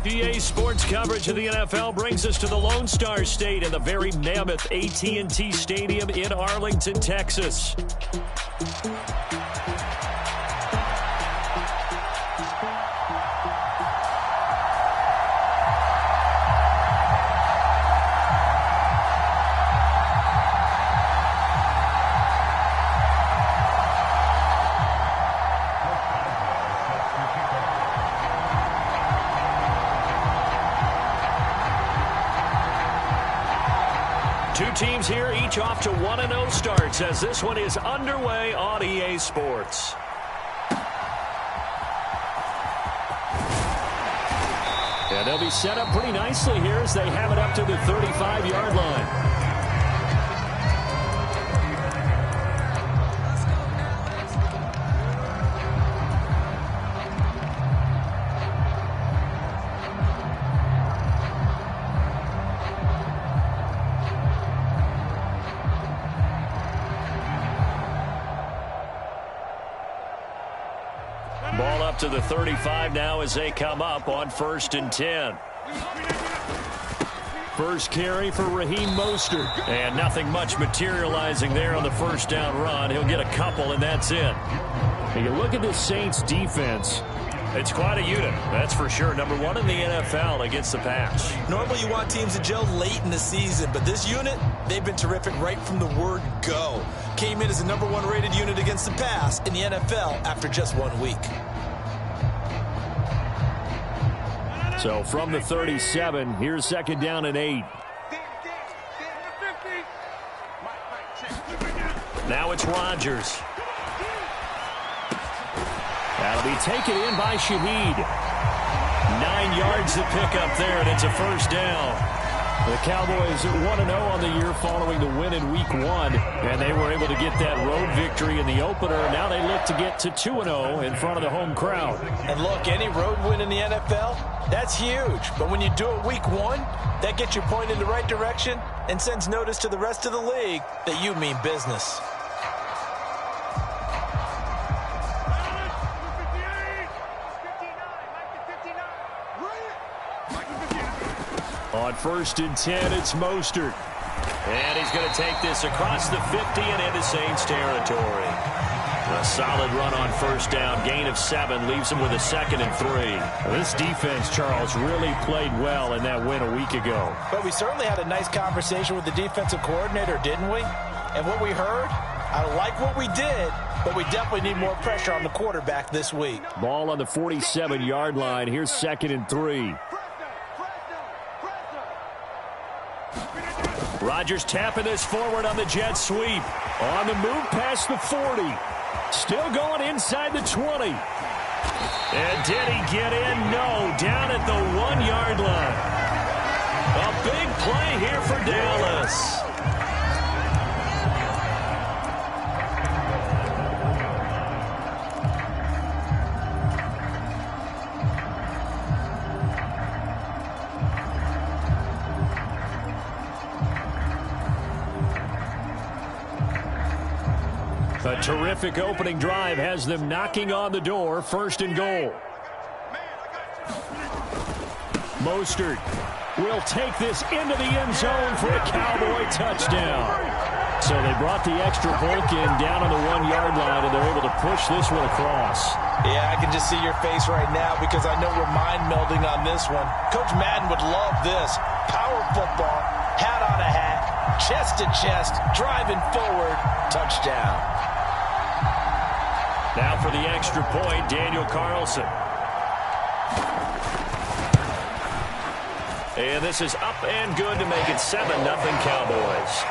EA Sports coverage of the NFL brings us to the Lone Star State in the very mammoth AT&T Stadium in Arlington, Texas. Two teams here, each off to 1-0 starts as this one is underway on EA Sports. And they'll be set up pretty nicely here as they have it up to the 35-yard line. Ball up to the 35 now as they come up on 1st and 10. First carry for Raheem Mostert. And nothing much materializing there on the first down run. He'll get a couple, and that's it. And you look at this Saints defense. It's quite a unit, that's for sure. Number one in the NFL against the pass. Normally you want teams to gel late in the season, but this unit, they've been terrific right from the word go. Came in as the number one rated unit against the pass in the NFL after just 1 week. So from the 37, here's 2nd down and 8. Now it's Rodgers. That'll be taken in by Shaheed. 9 yards to pick up there, and it's a first down. The Cowboys 1-0 on the year following the win in Week 1, and they were able to get that road victory in the opener. Now they look to get to 2-0 in front of the home crowd. And look, any road win in the NFL, that's huge. But when you do it Week 1, that gets you pointed in the right direction and sends notice to the rest of the league that you mean business. On 1st and 10, it's Mostert. And he's going to take this across the 50 and into Saints territory. A solid run on first down. Gain of 7 leaves him with a 2nd and 3. This defense, Charles, really played well in that win a week ago. But we certainly had a nice conversation with the defensive coordinator, didn't we? And what we heard, I like what we did, but we definitely need more pressure on the quarterback this week. Ball on the 47-yard line. Here's 2nd and 3. Rodgers tapping this forward on the jet sweep. On the move past the 40. Still going inside the 20. And did he get in? No. Down at the 1-yard line. A big play here for Dallas. A terrific opening drive has them knocking on the door. 1st and goal. Mostert will take this into the end zone for a Cowboy touchdown. So they brought the extra bulk in down on the 1-yard line, and they're able to push this one across. Yeah, I can just see your face right now because I know we're mind melding on this one. Coach Madden would love this. Power football, hat on a hat, chest to chest, driving forward, touchdown. Now for the extra point, Daniel Carlson. And this is up and good to make it 7-0 Cowboys.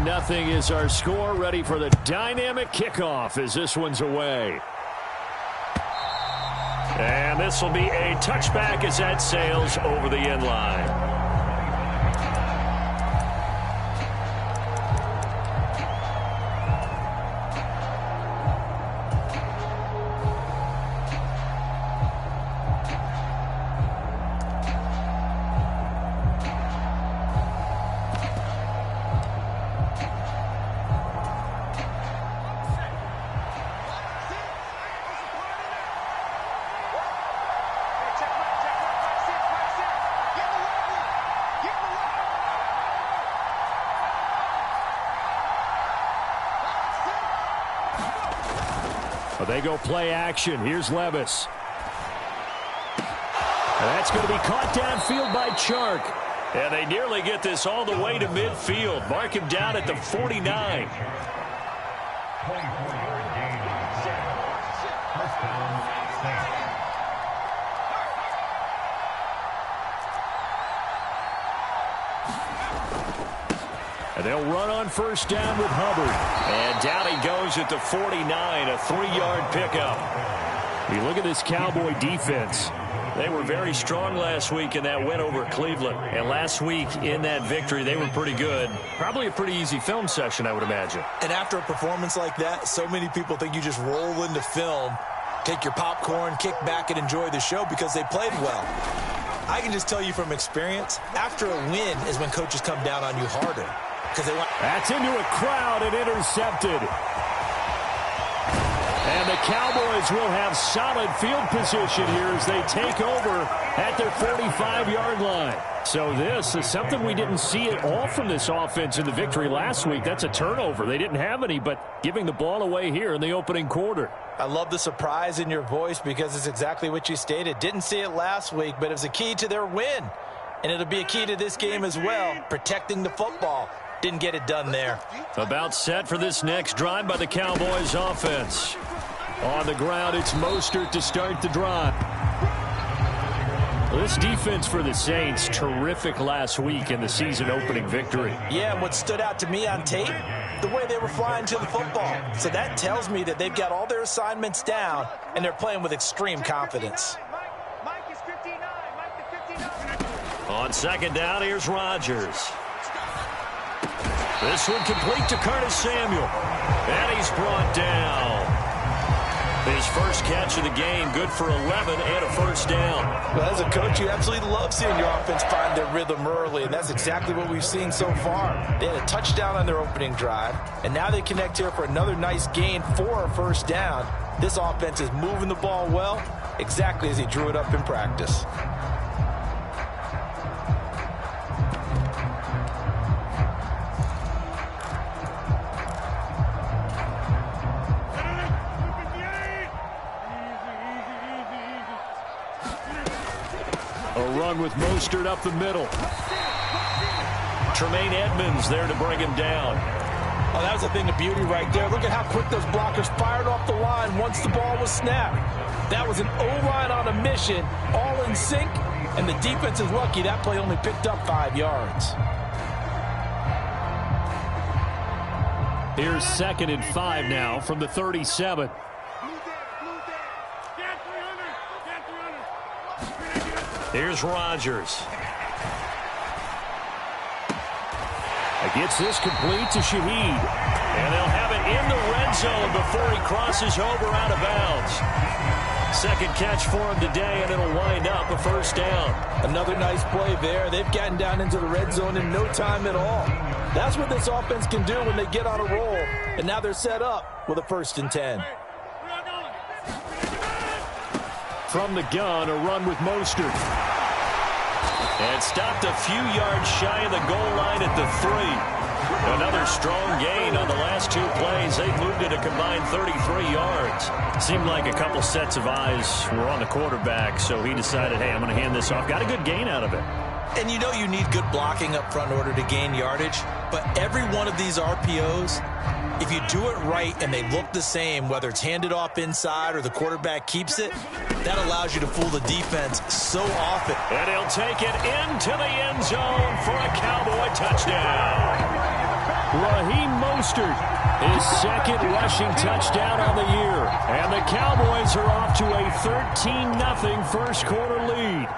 Nothing is our score. Ready for the dynamic kickoff as this one's away. And this will be a touchback as that sails over the end line. Well, they go play action. Here's Levis. And that's going to be caught downfield by Chark. And they nearly get this all the way to midfield. Mark him down at the 49. And they'll run on first down with Hubbard. And down he goes at the 49, a 3-yard pickup. We look at this Cowboy defense. They were very strong last week in that win over Cleveland. And last week in that victory, they were pretty good. Probably a pretty easy film session, I would imagine. And after a performance like that, so many people think you just roll into film, take your popcorn, kick back, and enjoy the show because they played well. I can just tell you from experience, after a win is when coaches come down on you harder. That's into a crowd and intercepted. And the Cowboys will have solid field position here as they take over at their 45-yard line. So this is something we didn't see at all from this offense in the victory last week. That's a turnover. They didn't have any, but giving the ball away here in the opening quarter. I love the surprise in your voice because it's exactly what you stated. Didn't see it last week, but it was a key to their win. And it'll be a key to this game as well, protecting the football. Didn't get it done there. About set for this next drive by the Cowboys offense. On the ground, it's Mostert to start the drive. Well, this defense for the Saints, terrific last week in the season opening victory. Yeah, and what stood out to me on tape, the way they were flying to the football. So that tells me that they've got all their assignments down, and they're playing with extreme confidence. On second down, here's Rodgers. This one complete to Curtis Samuel. And he's brought down. His first catch of the game, good for 11 and a first down. Well, as a coach, you absolutely love seeing your offense find their rhythm early, and that's exactly what we've seen so far. They had a touchdown on their opening drive, and now they connect here for another nice gain for a first down. This offense is moving the ball well, exactly as he drew it up in practice. With Mostert up the middle. Tremaine Edmonds there to bring him down. Oh, that was a thing of beauty right there. Look at how quick those blockers fired off the line once the ball was snapped. That was an O-line on a mission, all in sync, and the defense is lucky that play only picked up 5 yards. Here's 2nd and 5 now from the 37. Here's Rodgers. Gets this complete to Shaheed. And they'll have it in the red zone before he crosses over out of bounds. Second catch for him today, and it'll wind up a first down. Another nice play there. They've gotten down into the red zone in no time at all. That's what this offense can do when they get on a roll. And now they're set up with a 1st and 10. From the gun, a run with Mostert. And stopped a few yards shy of the goal line at the 3. Another strong gain on the last 2 plays. They've moved it a combined 33 yards. Seemed like a couple sets of eyes were on the quarterback, so he decided, hey, I'm going to hand this off. Got a good gain out of it. And you know you need good blocking up front in order to gain yardage, but every one of these RPOs, if you do it right and they look the same, whether it's handed off inside or the quarterback keeps it, that allows you to fool the defense so often. And he'll take it into the end zone for a Cowboy touchdown. Raheem Mostert, his 2nd rushing touchdown on the year. And the Cowboys are off to a 13-0 first quarter lead.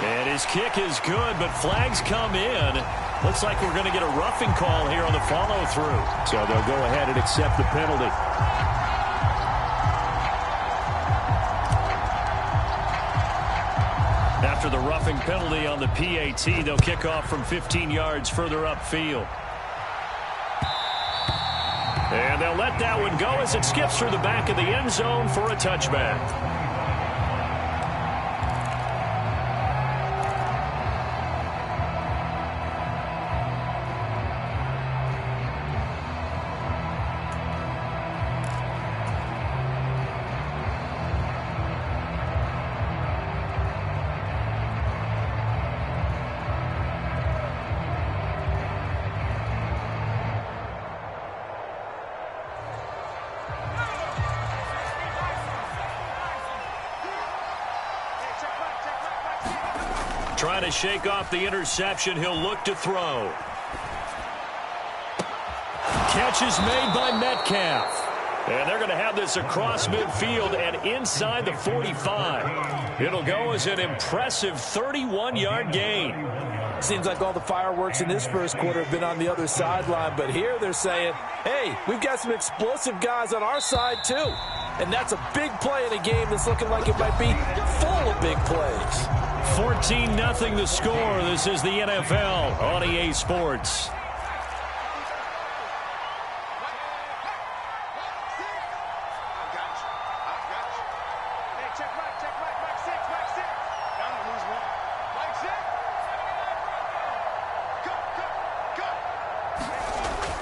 And his kick is good, but flags come in. Looks like we're going to get a roughing call here on the follow-through. So they'll go ahead and accept the penalty. After the roughing penalty on the PAT, they'll kick off from 15 yards further upfield. And they'll let that one go as it skips through the back of the end zone for a touchback. trying to shake off the interception. He'll look to throw. Catch is made by Metcalf. And they're going to have this across midfield and inside the 45. It'll go as an impressive 31-yard gain. Seems like all the fireworks in this first quarter have been on the other sideline, but here they're saying, hey, we've got some explosive guys on our side too. And that's a big play in a game that's looking like it might be full of big plays. 14-0 the score. This is the NFL on EA Sports.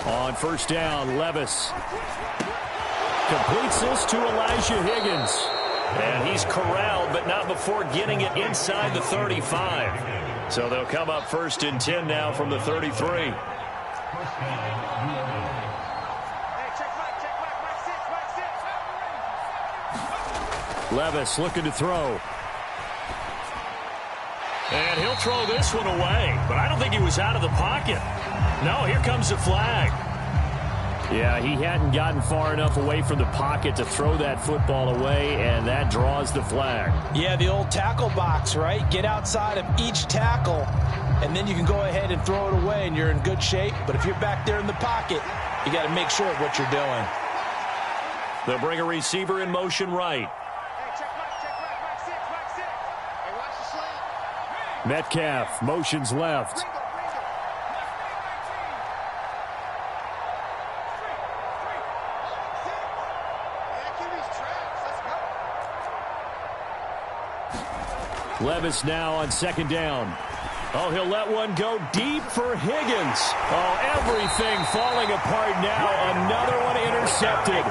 On first down, Levis completes this to Elijah Higgins. And he's corralled, but not before getting it inside the 35. So they'll come up first and 10 now from the 33. Levis looking to throw. And he'll throw this one away, but I don't think he was out of the pocket. No, here comes the flag. Yeah, he hadn't gotten far enough away from the pocket to throw that football away, and that draws the flag. Yeah, the old tackle box, right? Get outside of each tackle, and then you can go ahead and throw it away, and you're in good shape. But if you're back there in the pocket, you got to make sure of what you're doing. They'll bring a receiver in motion right. Metcalf motions left. Levis now on second down. Oh, he'll let one go deep for Higgins. Oh, everything falling apart now. Another one intercepted.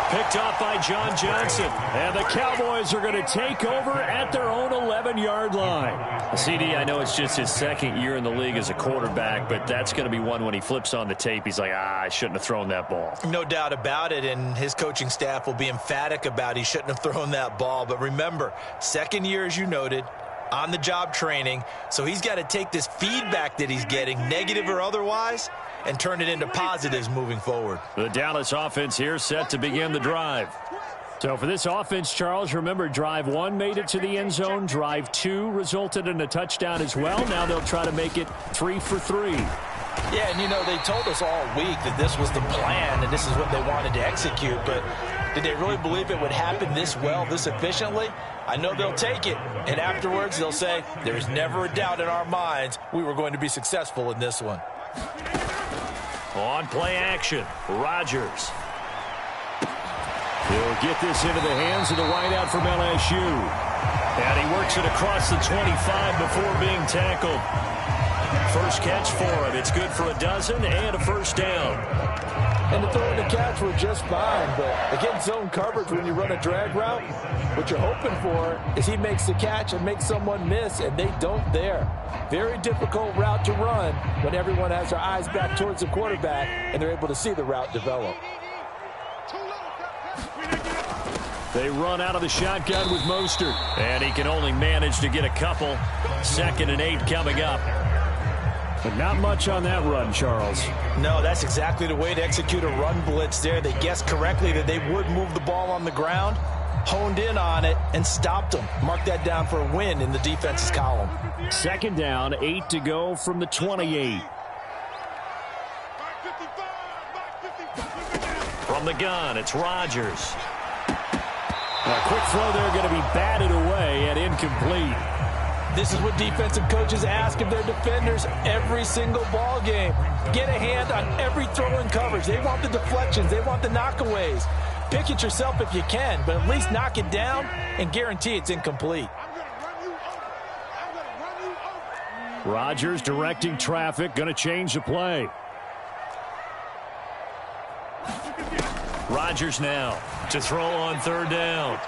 Picked off by John Johnson. And the Cowboys are going to take over at their own 11-yard line. CD, I know it's just his second year in the league as a quarterback, but that's going to be one when he flips on the tape. He's like, I shouldn't have thrown that ball. No doubt about it, and his coaching staff will be emphatic about he shouldn't have thrown that ball. But remember, second year, as you noted, on-the-job training, so he's got to take this feedback that he's getting, negative or otherwise, and turn it into positives moving forward. The Dallas offense here set to begin the drive. So for this offense, Charles, remember, drive 1 made it to the end zone. Drive 2 resulted in a touchdown as well. Now they'll try to make it 3 for 3. Yeah, and you know, they told us all week that this was the plan and this is what they wanted to execute, but did they really believe it would happen this well, this efficiently? I know they'll take it, and afterwards they'll say, there's never a doubt in our minds we were going to be successful in this one. On play action, Rodgers. He'll get this into the hands of the wideout from LSU. And he works it across the 25 before being tackled. First catch for him. It's good for a dozen and a first down. And the throw and the catch were just fine, but against zone coverage when you run a drag route, what you're hoping for is he makes the catch and makes someone miss, and they don't there. Very difficult route to run when everyone has their eyes back towards the quarterback and they're able to see the route develop. They run out of the shotgun with Mostert, and he can only manage to get a couple. 2nd and 8 coming up. But not much on that run, Charles. No, that's exactly the way to execute a run blitz there. They guessed correctly that they would move the ball on the ground, honed in on it, and stopped them. Mark that down for a win in the defense's column. 2nd down, 8 to go from the 28. From the gun, it's Rodgers. A quick throw there, going to be batted away and incomplete. This is what defensive coaches ask of their defenders every single ball game. Get a hand on every throw in coverage. They want the deflections. They want the knockaways. Pick it yourself if you can, but at least knock it down and guarantee it's incomplete. Rodgers directing traffic, going to change the play. Rodgers now to throw on 3rd down.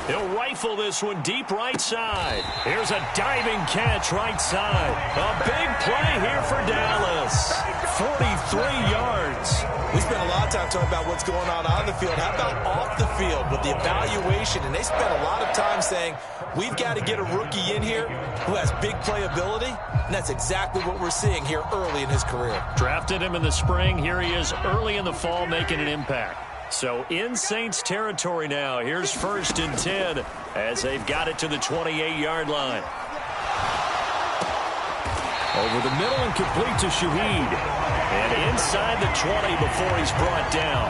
He'll rifle this one deep right side. Here's a diving catch right side. A big play here for Dallas. 43 yards. We spent a lot of time time talking about what's going on the field. How about off the field with the evaluation? And they spent a lot of time saying, we've got to get a rookie in here who has big playability, and that's exactly what we're seeing here early in his career. Drafted him in the spring. Here he is early in the fall making an impact. So in Saints territory now. Here's 1st and 10 as they've got it to the 28-yard line. Over the middle and complete to Shaheed. And inside the 20 before he's brought down.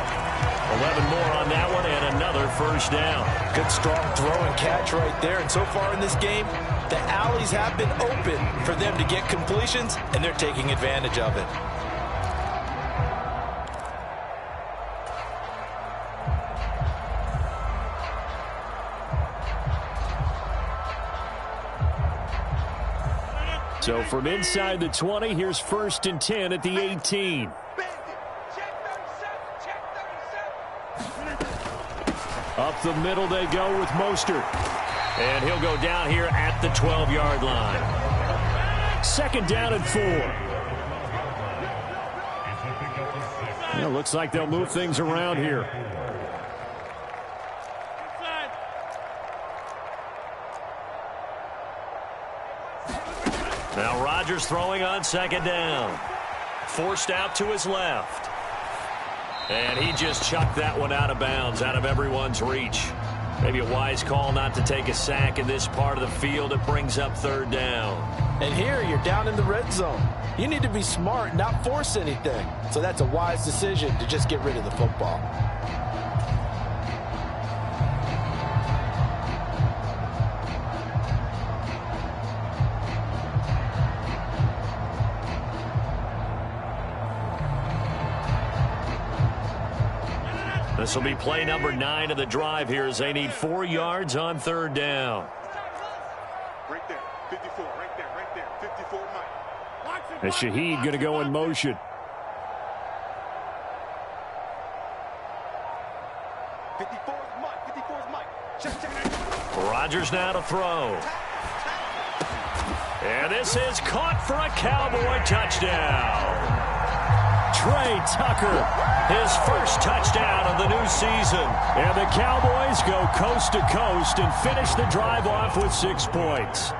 11 more on that one and another 1st down. Good strong throw and catch right there. And so far in this game, the alleys have been open for them to get completions, and they're taking advantage of it. So from inside the 20, here's 1st and 10 at the 18. Up the middle they go with Mostert. And he'll go down here at the 12-yard line. 2nd down and 4. Well, looks like they'll move things around here. Now Rodgers throwing on 2nd down. Forced out to his left. And he just chucked that one out of bounds, out of everyone's reach. Maybe a wise call not to take a sack in this part of the field. It brings up 3rd down. And here you're down in the red zone. You need to be smart, not force anything. So that's a wise decision to just get rid of the football. This will be play number 9 of the drive here as they need 4 yards on 3rd down. Right there, 54, right there, 54, Mike. And Shaheed going to go in motion. 54 is Mike, 54 is Mike. Check. Rodgers now to throw. And this is caught for a Cowboy touchdown. Trey Tucker, his 1st touchdown of the new season. And the Cowboys go coast to coast and finish the drive off with 6 points.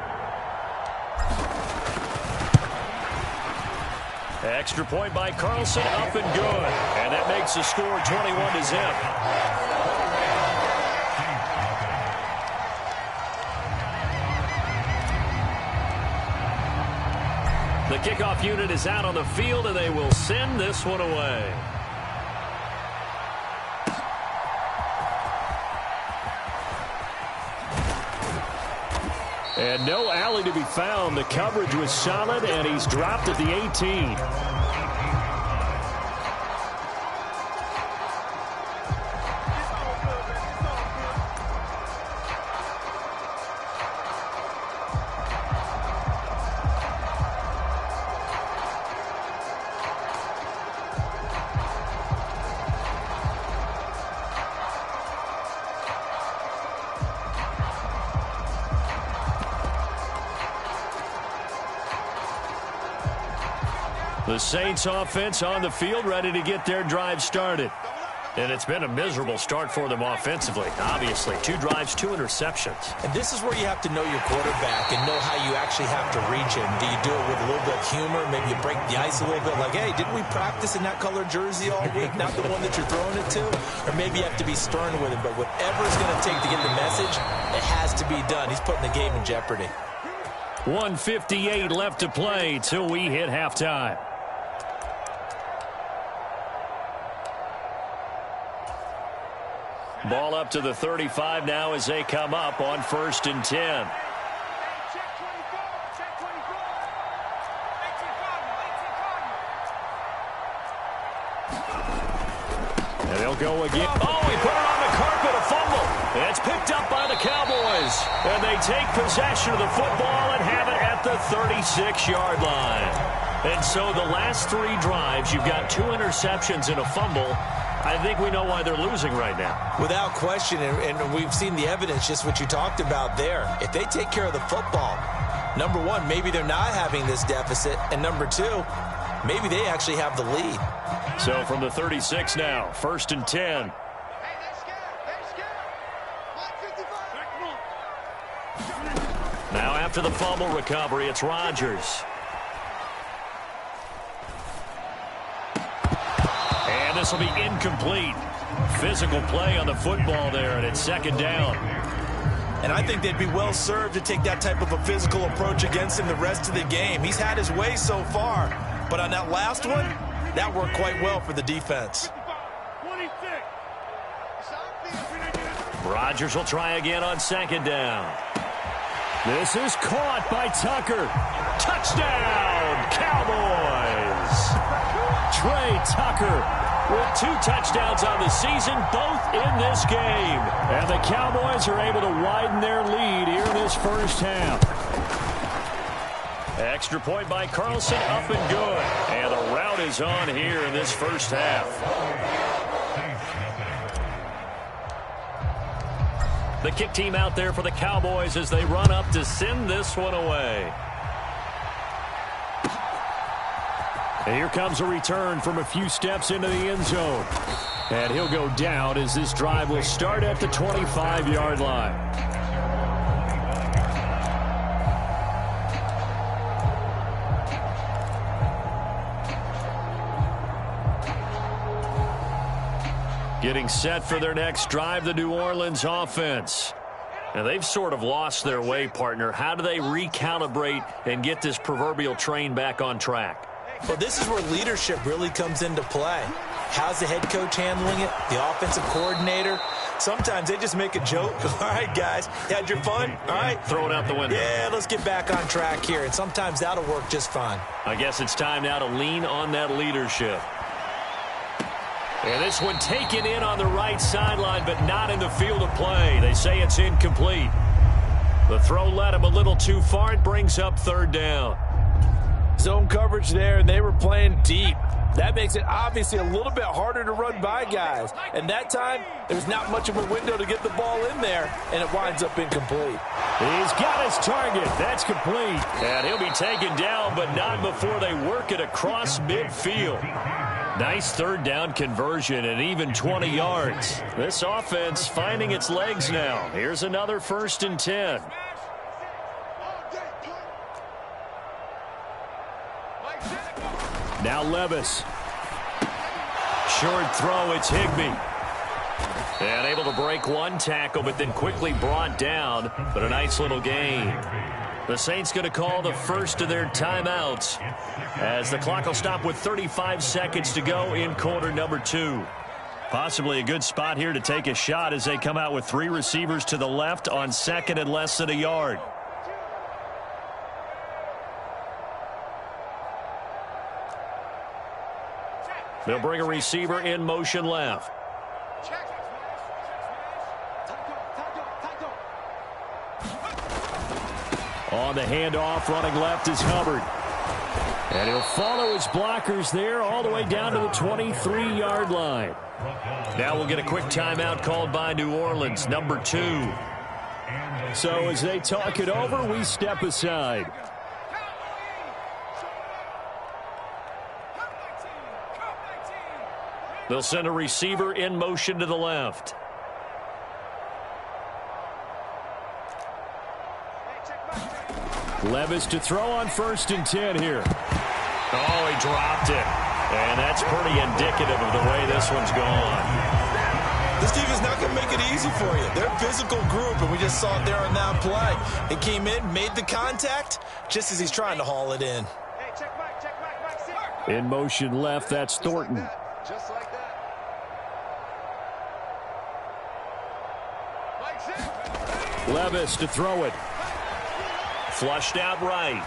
Extra point by Carlson, up and good. And that makes the score 21-0. The kickoff unit is out on the field, and they will send this one away. And no alley to be found. The coverage was solid, and he's dropped at the 18. The Saints offense on the field, ready to get their drive started. And it's been a miserable start for them offensively. Obviously, 2 drives, 2 interceptions. And this is where you have to know your quarterback and know how you actually have to reach him. Do you do it with a little bit of humor? Maybe you break the ice a little bit like, hey, didn't we practice in that color jersey all week? Not the one that you're throwing it to? Or maybe you have to be stern with him. But whatever it's going to take to get the message, it has to be done. He's putting the game in jeopardy. 1:58 left to play till we hit halftime. Ball up to the 35 now as they come up on 1st and 10. And they'll go again. Oh, he put it on the carpet, a fumble. And it's picked up by the Cowboys. And they take possession of the football and have it at the 36-yard line. And so the last 3 drives, you've got 2 interceptions and a fumble. I think we know why they're losing right now. Without question, and we've seen the evidence, just what you talked about there. If they take care of the football, number 1, maybe they're not having this deficit, and number 2, maybe they actually have the lead. So from the 36 now, 1st and 10. Now after the fumble recovery, it's Rodgers. And this will be incomplete. Physical play on the football there, and it's 2nd down. And I think they'd be well served to take that type of a physical approach against him the rest of the game. He's had his way so far, but on that last one, that worked quite well for the defense. Rodgers will try again on 2nd down. This is caught by Tucker. Touchdown, Cowboys! Trey Tucker with 2 touchdowns on the season, both in this game. And the Cowboys are able to widen their lead here in this first half. Extra point by Carlson, up and good. And the rout is on here in this first half. The kick team out there for the Cowboys as they run up to send this one away. And here comes a return from a few steps into the end zone. And he'll go down as this drive will start at the 25-yard line. Getting set for their next drive, the New Orleans offense. Now, they've sort of lost their way, partner. How do they recalibrate and get this proverbial train back on track? Well, this is where leadership really comes into play. How's the head coach handling it? The offensive coordinator? Sometimes they just make a joke. All right, guys, you had your fun? All right. Throw it out the window. Yeah, let's get back on track here. And sometimes that'll work just fine. I guess it's time now to lean on that leadership. And this one taken in on the right sideline, but not in the field of play. They say it's incomplete. The throw led him a little too far. It brings up 3rd down. Zone coverage there, and they were playing deep. That makes it obviously a little bit harder to run by guys. And that time, there's not much of a window to get the ball in there, and it winds up incomplete. He's got his target. That's complete. And he'll be taken down, but not before they work it across midfield. Nice 3rd down conversion and even 20 yards. This offense finding its legs now. Here's another 1st and 10. Now Levis. Short throw, it's Higbee. And able to break one tackle, but then quickly brought down. But a nice little gain. The Saints going to call the first of their timeouts as the clock will stop with 35 seconds to go in quarter number 2. Possibly a good spot here to take a shot as they come out with 3 receivers to the left on 2nd and less than a yard. They'll bring a receiver in motion left. On the handoff, running left is Hubbard. And he'll follow his blockers there all the way down to the 23-yard line. Now we'll get a quick timeout called by New Orleans, number 2. So as they talk it over, we step aside. They'll send a receiver in motion to the left. Levis to throw on 1st and 10 here. Oh, he dropped it. And that's pretty indicative of the way this one's gone. This team is not going to make it easy for you. They're a physical group, and we just saw it there on that play. It came in, made the contact, just as he's trying to haul it in. In motion left, that's Thornton. Just like that. Levis to throw it. Flushed out right.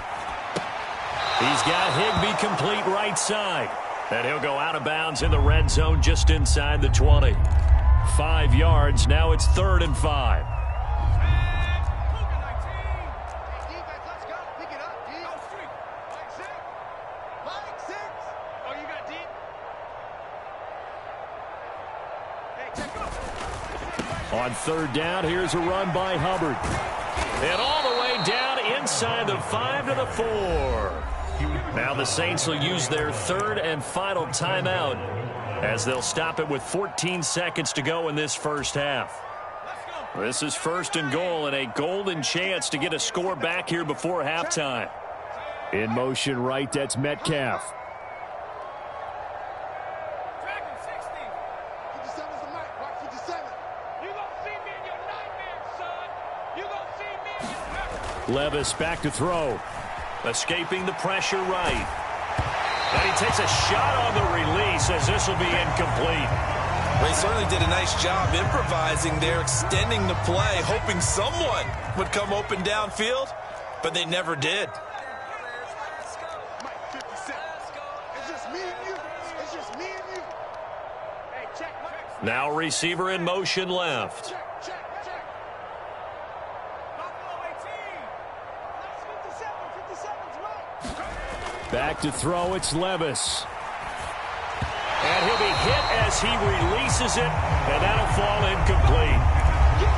He's got Higbee complete right side. And he'll go out of bounds in the red zone just inside the 20. 5 yards. Now it's 3rd and 5. On 3rd down, here's a run by Hubbard. And all the way down inside the 5 to the 4. Now the Saints will use their third and final timeout as they'll stop it with 14 seconds to go in this first half. This is first and goal and a golden chance to get a score back here before halftime. In motion right, that's Metcalf. Levis back to throw. Escaping the pressure right. And he takes a shot on the release as this will be incomplete. They certainly did a nice job improvising there, extending the play, hoping someone would come open downfield, but they never did. Now receiver in motion left. Back to throw, it's Levis. And he'll be hit as he releases it, and that'll fall incomplete.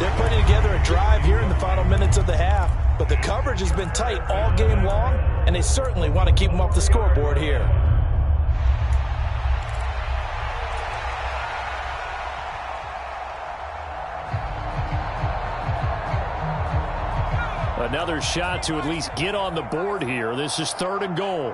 They're putting together a drive here in the final minutes of the half, but the coverage has been tight all game long, and they certainly want to keep them off the scoreboard here. Another shot to at least get on the board here. This is third and goal.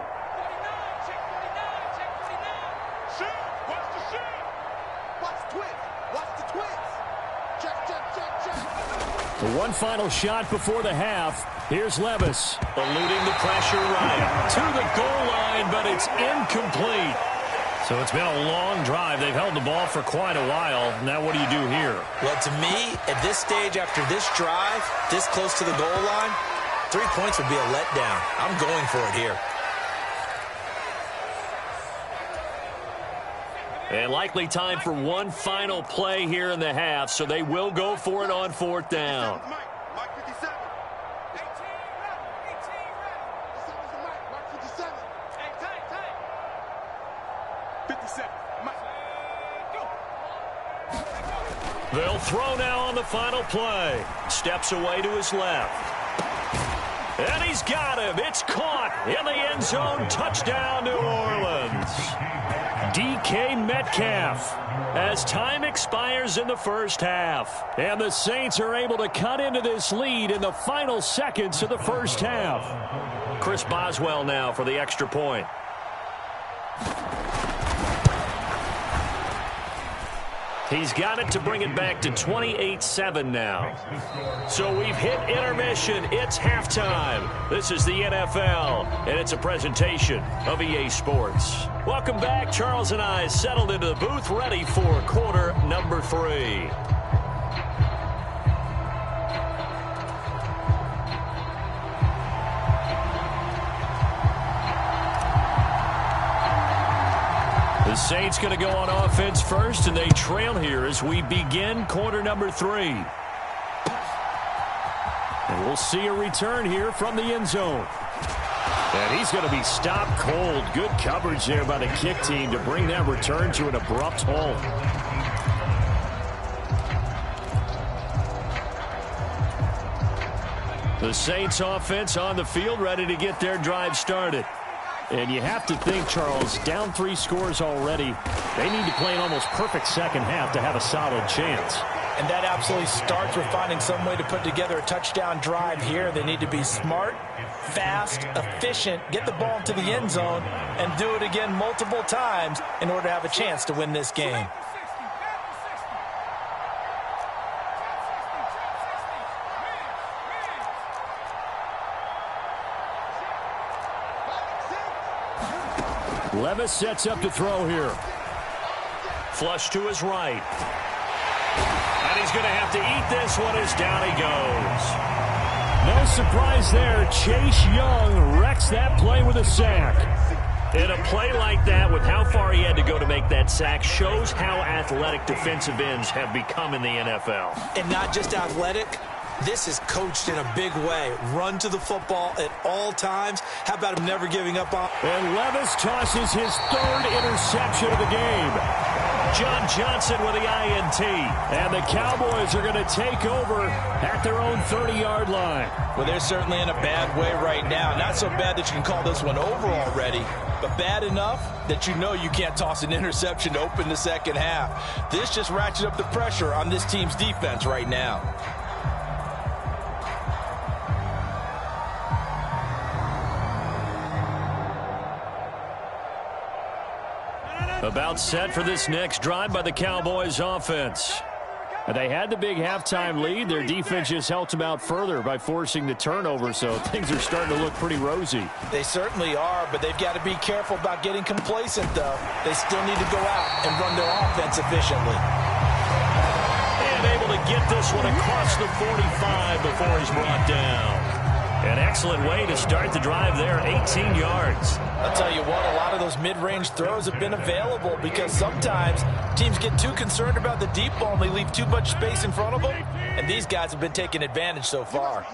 One final shot before the half. Here's Levis. Eluding the pressure right to the goal line, but it's incomplete. So it's been a long drive. They've held the ball for quite a while. Now what do you do here? Well, to me, at this stage, after this drive, this close to the goal line, 3 points would be a letdown. I'm going for it here. And likely time for one final play here in the half, so they will go for it on fourth down. They'll throw now on the final play. Steps away to his left. And he's got him. It's caught in the end zone. Touchdown, New Orleans. DK Metcalf as time expires in the first half. And the Saints are able to cut into this lead in the final seconds of the first half. Chris Boswell now for the extra point. He's got it to bring it back to 28-7 now. So we've hit intermission. It's halftime. This is the NFL, and it's a presentation of EA Sports. Welcome back. Charles and I settled into the booth, ready for quarter number 3. The Saints going to go on offense first, and they trail here as we begin quarter number 3. And we'll see a return here from the end zone. And he's going to be stopped cold. Good coverage there by the kick team to bring that return to an abrupt halt. The Saints offense on the field, ready to get their drive started. And you have to think, Charles, down 3 scores already. They need to play an almost perfect second half to have a solid chance. And that absolutely starts with finding some way to put together a touchdown drive here. They need to be smart, fast, efficient, get the ball into the end zone, and do it again multiple times in order to have a chance to win this game. Levis sets up to throw here. Flush to his right. And he's going to have to eat this one as down he goes. No surprise there. Chase Young wrecks that play with a sack. And a play like that, with how far he had to go to make that sack, shows how athletic defensive ends have become in the NFL. And not just athletic. This is coached in a big way. Run to the football at all times. How about him never giving up on? And Levis tosses his 3rd interception of the game. John Johnson with the INT. And the Cowboys are going to take over at their own 30-yard line. Well, they're certainly in a bad way right now. Not so bad that you can call this one over already, but bad enough that you know you can't toss an interception to open the second half. This just ratchets up the pressure on this team's defense right now. About set for this next drive by the Cowboys offense. They had the big halftime lead. Their defense just helped them out further by forcing the turnover, so things are starting to look pretty rosy. They certainly are, but they've got to be careful about getting complacent, though. They still need to go out and run their offense efficiently. And able to get this one across the 45 before he's brought down. An excellent way to start the drive there, 18 yards. I'll tell you what, a lot of those mid-range throws have been available because sometimes teams get too concerned about the deep ball and they leave too much space in front of them, and these guys have been taking advantage so far.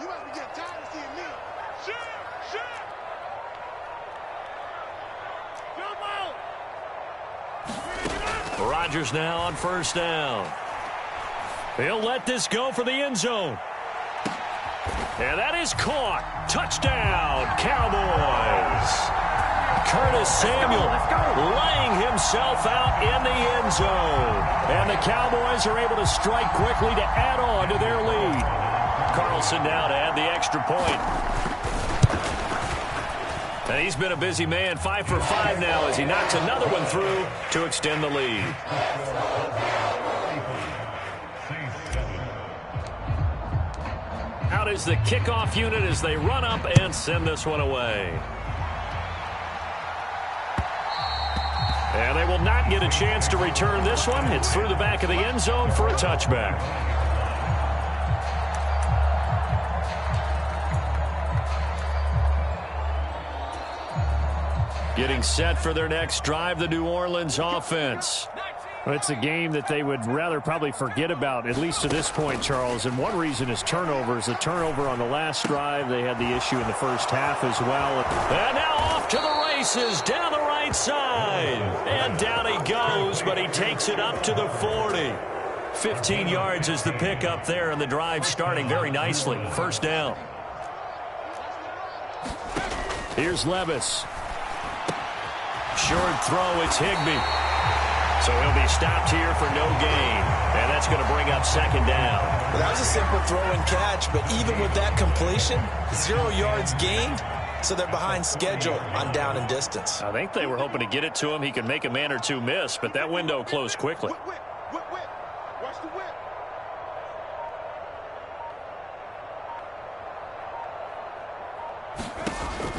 Rodgers now on first down. He'll let this go for the end zone. And that is caught. Touchdown, Cowboys. Curtis Samuel laying himself out in the end zone. And the Cowboys are able to strike quickly to add on to their lead. Carlson now to add the extra point. And he's been a busy man, 5 for 5 now as he knocks another one through to extend the lead. Out is the kickoff unit as they run up and send this one away. And they will not get a chance to return this one. It's through the back of the end zone for a touchback. Getting set for their next drive, the New Orleans offense. Well, it's a game that they would rather probably forget about, at least to this point, Charles. And one reason is turnovers. The turnover on the last drive, they had the issue in the first half as well. And now off to the races, down the right side. And down he goes, but he takes it up to the 40. 15 yards is the pickup there, and the drive starting very nicely. First down. Here's Levis. Short throw, it's Higbee. So he'll be stopped here for no gain. And that's going to bring up second down. Well, that was a simple throw and catch, but even with that completion, 0 yards gained, so they're behind schedule on down and distance. I think they were hoping to get it to him. He could make a man or two miss, but that window closed quickly. Whip. Watch the whip.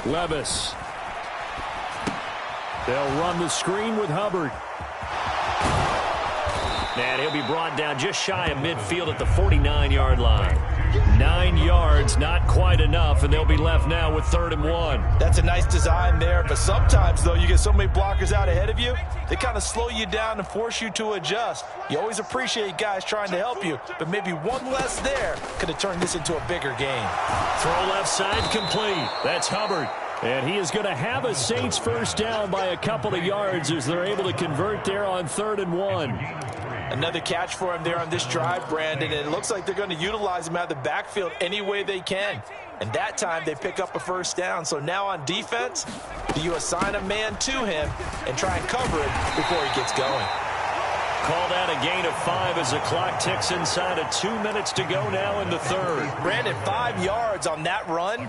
Levis. They'll run the screen with Hubbard. And he'll be brought down just shy of midfield at the 49-yard line. 9 yards, not quite enough, and they'll be left now with 3rd and 1. That's a nice design there, but sometimes, though, you get so many blockers out ahead of you, they kind of slow you down and force you to adjust. You always appreciate guys trying to help you, but maybe one less there could have turned this into a bigger game. Throw left side complete. That's Hubbard. And he is going to have a Saints first down by a couple of yards as they're able to convert there on 3rd and 1. Another catch for him there on this drive, Brandon, and it looks like they're going to utilize him out of the backfield any way they can. And that time they pick up a first down. So now on defense, do you assign a man to him and try and cover it before he gets going? Called out a gain of 5 as the clock ticks inside of 2 minutes to go now in the 3rd. Brandon, 5 yards on that run.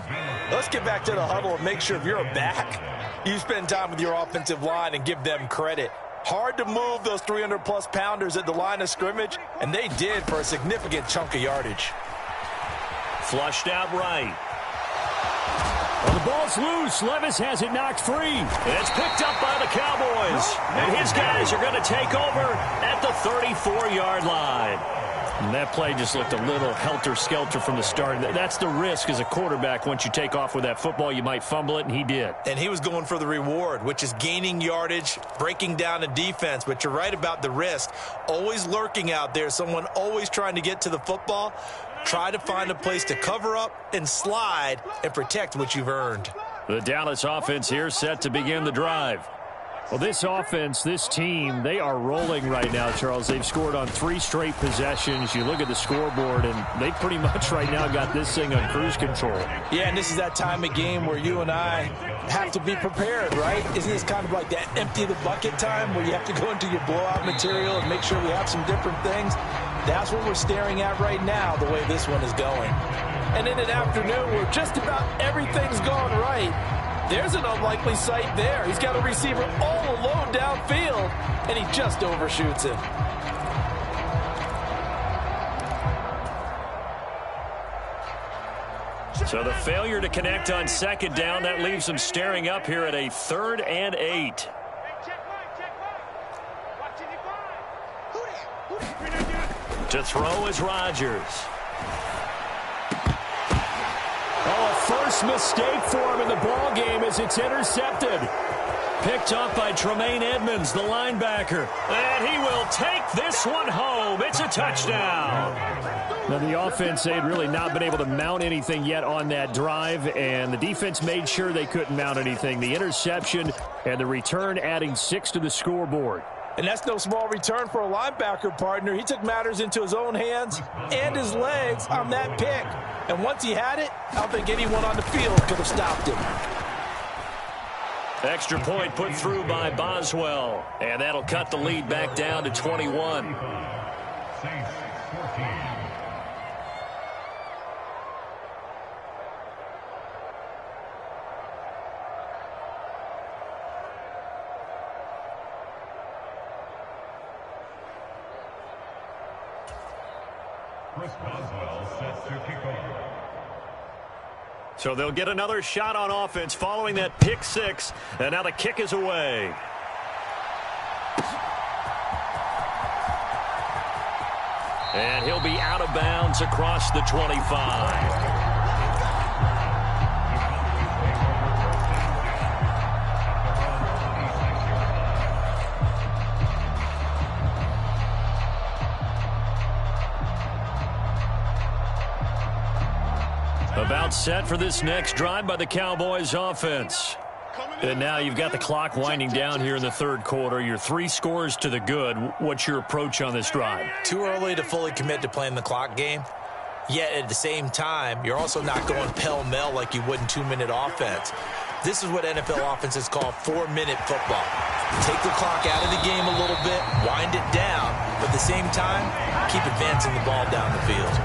Let's get back to the huddle and make sure if you're a back, you spend time with your offensive line and give them credit. Hard to move those 300-plus pounders at the line of scrimmage, and they did for a significant chunk of yardage. Flushed out right. Well, the ball's loose. Levis has it knocked free. And it's picked up by the Cowboys. And his guys are going to take over at the 34-yard line. And that play just looked a little helter-skelter from the start. That's the risk as a quarterback. Once you take off with that football, you might fumble it, and he did. And he was going for the reward, which is gaining yardage, breaking down a defense. But you're right about the risk. Always lurking out there, someone always trying to get to the football. Try to find a place to cover up and slide and protect what you've earned. The Dallas offense here set to begin the drive. Well, this offense, this team, they are rolling right now, Charles. They've scored on 3 straight possessions. You look at the scoreboard, and they pretty much right now got this thing on cruise control. Yeah, and this is that time of game where you and I have to be prepared, right? Isn't this kind of like that empty the bucket time where you have to go into your blowout material and make sure we have some different things? That's what we're staring at right now, the way this one is going. And in an afternoon where just about everything's gone right, there's an unlikely sight there. He's got a receiver all alone downfield, and he just overshoots him. So the failure to connect on second down, that leaves them staring up here at a 3rd and 8. To throw is Rodgers. Oh, a first mistake for him in the ball game as it's intercepted. Picked up by Tremaine Edmonds, the linebacker. And he will take this one home. It's a touchdown. Now, the offense, they had really not been able to mount anything yet on that drive, and the defense made sure they couldn't mount anything. The interception and the return adding 6 to the scoreboard. And that's no small return for a linebacker, partner. He took matters into his own hands and his legs on that pick. And once he had it, I don't think anyone on the field could have stopped him. Extra point put through by Boswell. And that'll cut the lead back down to 21. So they'll get another shot on offense following that pick 6. And now the kick is away. And he'll be out of bounds across the 25. About set for this next drive by the Cowboys offense. And now you've got the clock winding down here in the 3rd quarter. You're 3 scores to the good. What's your approach on this drive? Too early to fully commit to playing the clock game. Yet at the same time, you're also not going pell-mell like you would in 2-minute offense. This is what NFL offenses call 4-minute football. Take the clock out of the game a little bit, wind it down, but at the same time, keep advancing the ball down the field.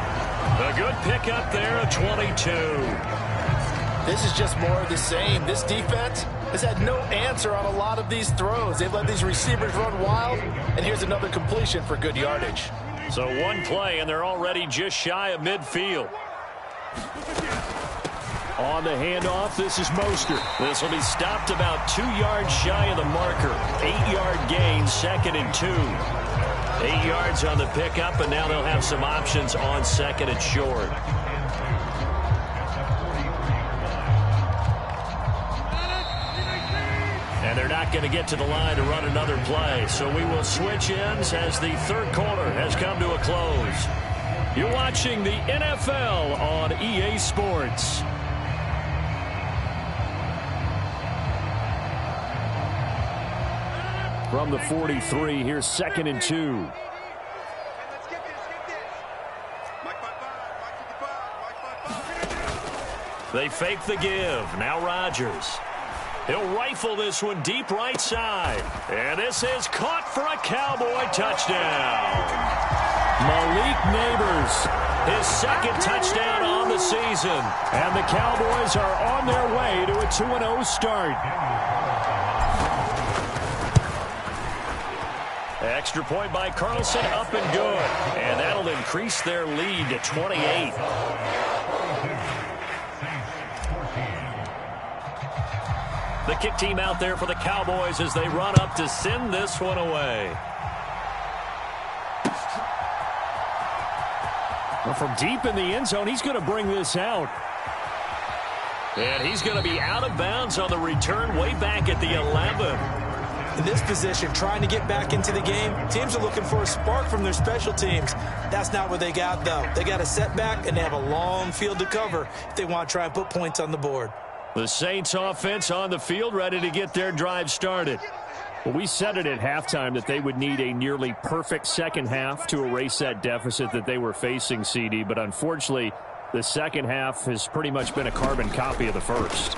A good pickup there, a 22. This is just more of the same. This defense has had no answer on a lot of these throws. They've let these receivers run wild, and here's another completion for good yardage. So one play, and they're already just shy of midfield. On the handoff, this is Mostert. This will be stopped about 2 yards shy of the marker. 8-yard gain, 2nd and 2. 8 yards on the pickup, and now they'll have some options on 2nd and short. And they're not going to get to the line to run another play. So we will switch ends as the 3rd quarter has come to a close. You're watching the NFL on EA Sports. From the 43, here's 2nd and 2. They fake the give. Now Rodgers. He'll rifle this one deep right side. And this is caught for a Cowboy touchdown. Malik Neighbors, his 2nd touchdown on the season. And the Cowboys are on their way to a 2-0 start. Extra point by Carlson, up and good. And that'll increase their lead to 28. The kick team out there for the Cowboys as they run up to send this one away. Well, from deep in the end zone, he's going to bring this out. And he's going to be out of bounds on the return way back at the 11. In this position, trying to get back into the game, teams are looking for a spark from their special teams. That's not what they got, though. They got a setback, and they have a long field to cover if they want to try and put points on the board. The Saints offense on the field, ready to get their drive started. Well, we said it at halftime that they would need a nearly perfect second half to erase that deficit that they were facing, CD. But unfortunately, the second half has pretty much been a carbon copy of the first.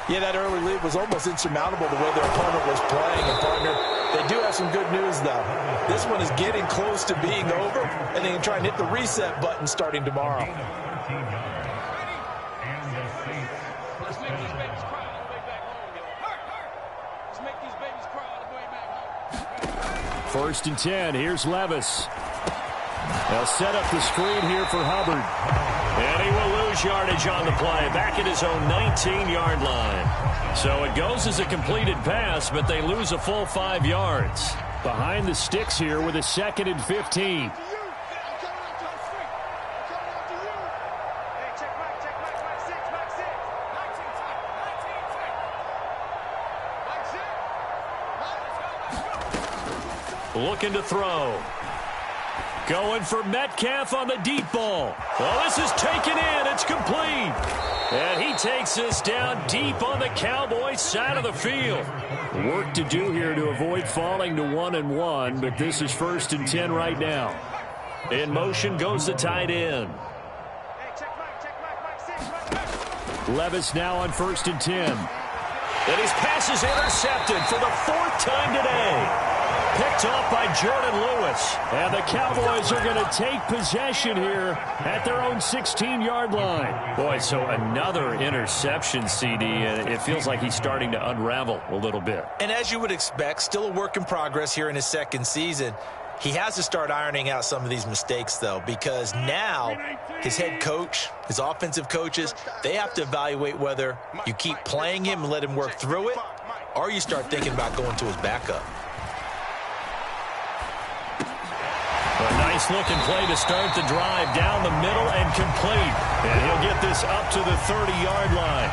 Yeah, that early lead was almost insurmountable the way their opponent was playing. And, partner, they do have some good news, though. This one is getting close to being over, and they can try and hit the reset button starting tomorrow. First and 10. Here's Levis. They'll set up the screen here for Hubbard. And he will lose yardage on the play. Back at his own 19-yard line. So it goes as a completed pass, but they lose a full 5 yards. Behind the sticks here with a 2nd and 15. Looking to throw. Going for Metcalf on the deep ball. Oh, this is taken in. It's complete. And he takes this down deep on the Cowboys side of the field. Work to do here to avoid falling to 1-1, but this is 1st and 10 right now. In motion goes the tight end. Levis now on 1st and 10. And his pass is intercepted for the 4th time today. Picked off by Jordan Lewis. And the Cowboys are going to take possession here at their own 16-yard line. Boy, so another interception, CD. And it feels like he's starting to unravel a little bit. And as you would expect, still a work in progress here in his 2nd season. He has to start ironing out some of these mistakes, though, because now his head coach, his offensive coaches, they have to evaluate whether you keep playing him and let him work through it, or you start thinking about going to his backup. A nice-looking play to start the drive down the middle and complete. And he'll get this up to the 30-yard line.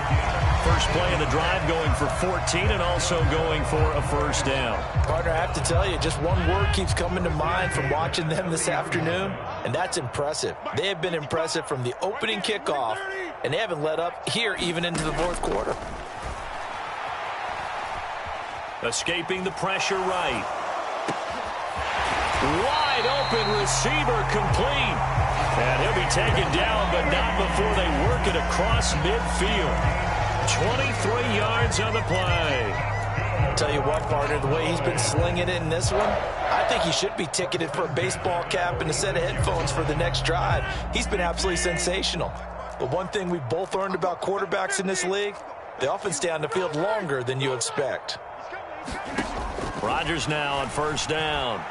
First play of the drive going for 14 and also going for a 1st down. Partner, I have to tell you, just one word keeps coming to mind from watching them this afternoon, and that's impressive. They have been impressive from the opening kickoff, and they haven't let up here even into the 4th quarter. Escaping the pressure right. Wide open receiver complete. And he'll be taken down, but not before they work it across midfield. 23 yards on the play. I'll tell you what, partner, the way he's been slinging it in this one, I think he should be ticketed for a baseball cap and a set of headphones for the next drive. He's been absolutely sensational. But one thing we've both learned about quarterbacks in this league, they often stay on the field longer than you expect. Rodgers now on 1st down.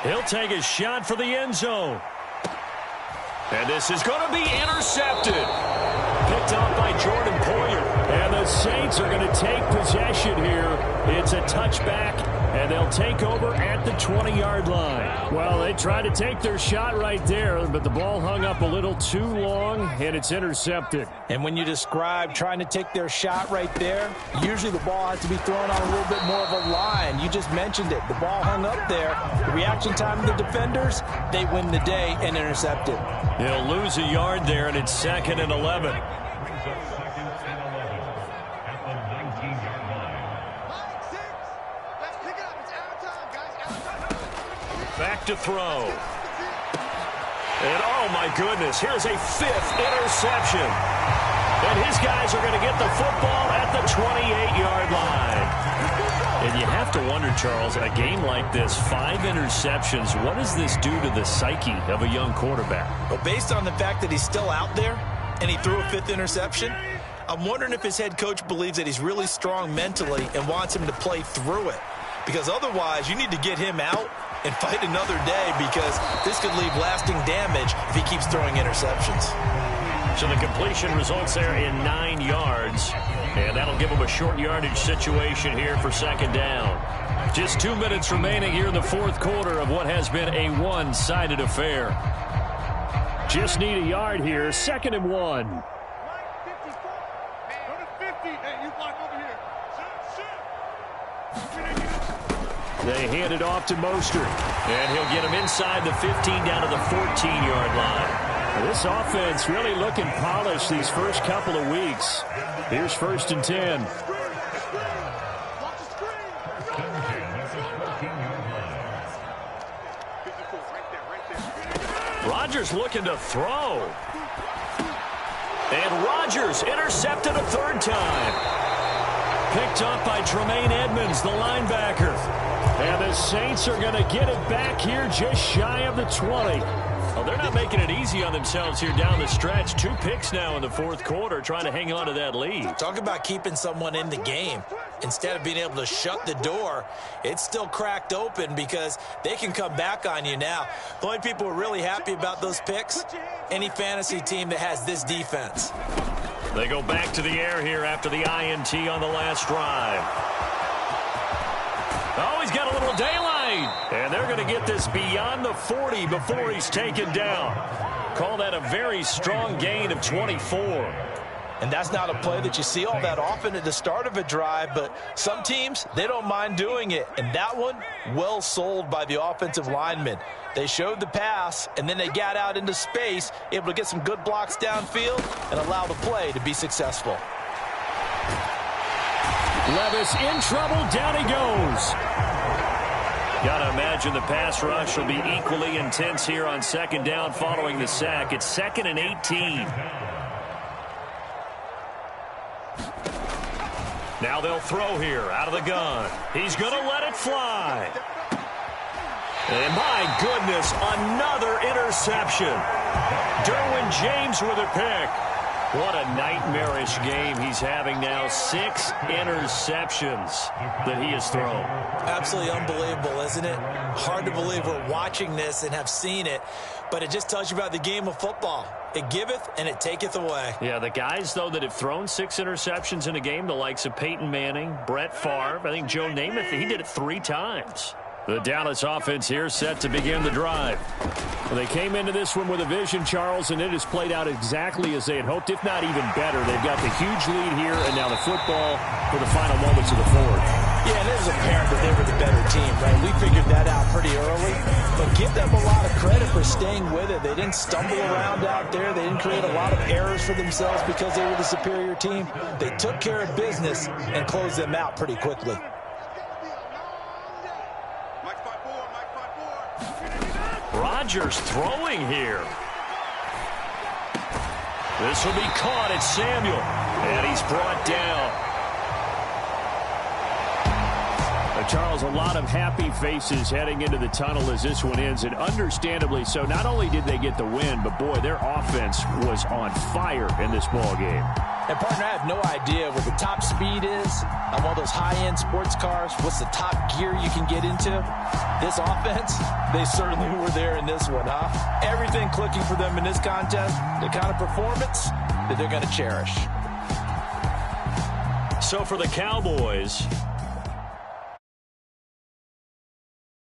He'll take a shot for the end zone. And this is going to be intercepted. Picked off by Jordan Poyer. And the Saints are going to take possession here. It's a touchback, and they'll take over at the 20-yard line. Well, they tried to take their shot right there, but the ball hung up a little too long, and it's intercepted. And when you describe trying to take their shot right there, usually the ball has to be thrown on a little bit more of a line. You just mentioned it. The ball hung up there. The reaction time of the defenders, they win the day and intercept it. They'll lose a yard there, and it's 2nd and 11. Back to throw. And oh my goodness, here's a 5th interception. And his guys are going to get the football at the 28-yard line. And you have to wonder, Charles, a game like this, 5 interceptions, what does this do to the psyche of a young quarterback? Well, based on the fact that he's still out there and he threw a 5th interception, I'm wondering if his head coach believes that he's really strong mentally and wants him to play through it. Because otherwise, you need to get him out and fight another day, because this could leave lasting damage if he keeps throwing interceptions. So the completion results there in 9 yards, and that'll give him a short yardage situation here for 2nd down. Just 2 minutes remaining here in the 4th quarter of what has been a one-sided affair. Just need a yard here, 2nd and 1. They hand it off to Mostert, and he'll get him inside the 15 down to the 14-yard line. This offense really looking polished these first couple of weeks. Here's 1st and 10. Rodgers looking to throw. And Rodgers intercepted a third time. Picked up by Tremaine Edmonds, the linebacker. And the Saints are going to get it back here just shy of the 20. Well, they're not making it easy on themselves here down the stretch. 2 picks now in the fourth quarter, trying to hang on to that lead. Talk about keeping someone in the game. Instead of being able to shut the door, it's still cracked open because they can come back on you now. The only people who are really happy about those picks, any fantasy team that has this defense. They go back to the air here after the INT on the last drive. Oh, he's got a little daylight. And they're going to get this beyond the 40 before he's taken down. Call that a very strong gain of 24. And that's not a play that you see all that often at the start of a drive, but some teams, they don't mind doing it. And that one, well sold by the offensive lineman. They showed the pass, and then they got out into space, able to get some good blocks downfield and allow the play to be successful. Levis in trouble. Down he goes. Got to imagine the pass rush will be equally intense here on second down following the sack. It's 2nd and 18. Now they'll throw here out of the gun. He's going to let it fly. And my goodness, another interception. Derwin James with a pick. What a nightmarish game he's having now. 6 interceptions that he has thrown. Absolutely unbelievable, isn't it? Hard to believe we're watching this and have seen it, but it just tells you about the game of football. It giveth and it taketh away. Yeah, the guys, though, that have thrown 6 interceptions in a game, the likes of Peyton Manning, Brett Favre, I think Joe Namath, he did it 3 times. The Dallas offense here set to begin the drive. Well, they came into this one with a vision, Charles, and it has played out exactly as they had hoped, if not even better. They've got the huge lead here, and now the football for the final moments of the fourth. Yeah, and it was apparent that they were the better team, right? We figured that out pretty early, but give them a lot of credit for staying with it. They didn't stumble around out there. They didn't create a lot of errors for themselves because they were the superior team. They took care of business and closed them out pretty quickly. Rodgers throwing here. This will be caught at Samuel, and he's brought down. Charles, a lot of happy faces heading into the tunnel as this one ends, and understandably so. Not only did they get the win, but, boy, their offense was on fire in this ball game. And, partner, I have no idea what the top speed is on one of those high-end sports cars. What's the top gear you can get into? This offense, they certainly were there in this one, huh? Everything clicking for them in this contest, the kind of performance that they're going to cherish. So for the Cowboys,